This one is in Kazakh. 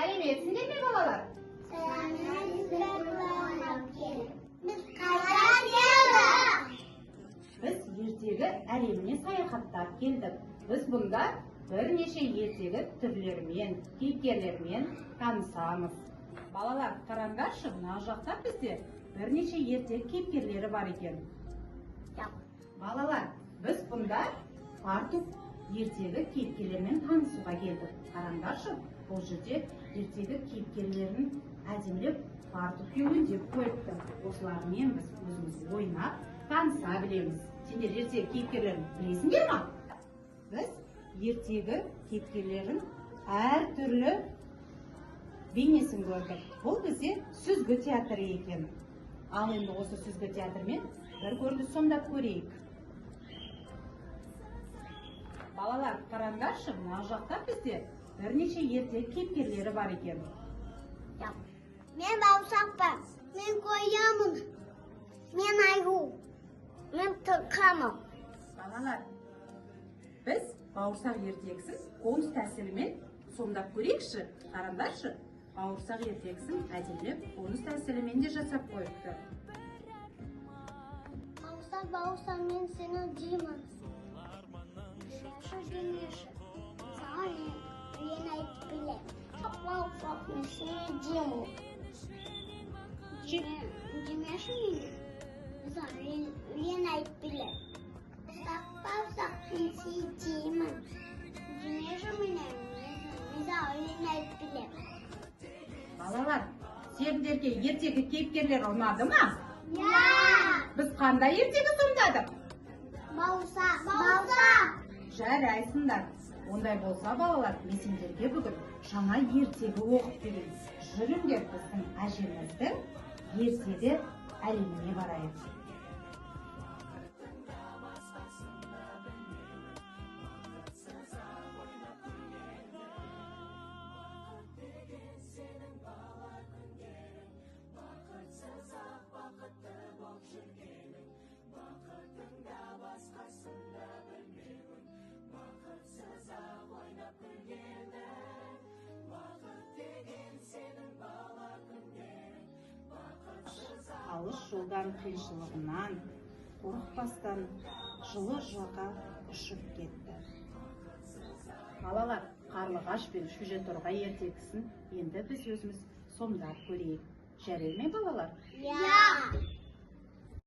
Сәлеметсіңдер ме балалар? Біз қайдан келдік? Біз ертегі әлеміне саяхаттап келдік. Біз бұнда бірнеше ертегі түрлерімен, кейіпкерлермен танысамыз. Балалар, қараңдаршы, мына жақта бізде бірнеше ертегі кейіпкерлері бар екен. Балалар, біз бұнда Фартук ертегі кейіпкерлерімен танысуға келдік. Қараңдаршы, бұл жерде ертегі кейіпкерлерін әдемілеп Фартукке өңдеп қойыпты. Осылармен біз өзіміз ойнап таныса білеміз. Сендер ертегі кейіпкерлерін білесіңдер ме? Біз ертегі кейіпкерлерін әртүрлі бейнесін көрдік. Бұл бізде сүзгі театры екен. Ал енді осы сүзгі театрмен бір көрініс сомдап көрейік. Балалар, қараңдаршы, мына жақта бізде бірнеше ертегі кейіпкерлері бар екен. Мен бауырсақпын, мен қоямын, мен айғу, мен тұқамын. Балалар, біз бауырсақ ертегісін қоныс тәсілімен сомдап көрейікші. Қараңдаршы, бауырсақ ертегісін әдемілеп қоныс тәсілімен де жасап қойыпты. Бауырсақ, мен сені жеймін. Демеші, саған мен айтып білем. Бауырсақ, мен сені жеймін. Демеші мені, саған мен айтып білем. Бауырсақ, мен сені жеймін. Демеші мені, саған мен айтып білем. Балалар, сендерге ертегі кейіпкерлер ұнады ма? Біз қандай ертегі сомдадық? Бауырсақ. Жарайсыңдар. Ондай болса, балалар, мен сендерге бүгін жаңа ертегі оқып берейін. Жүріңдер, біздің әжеміздің ертегі әлеміне барайық. Алыс жолдан қиыншылығынан, қорықпастан жылы жаққа ұшып кетті. Балалар, қарлығаш пен шөжеторғай ертегісін енді біз өзіміз сомдап көрейік. Жарай ма балалар?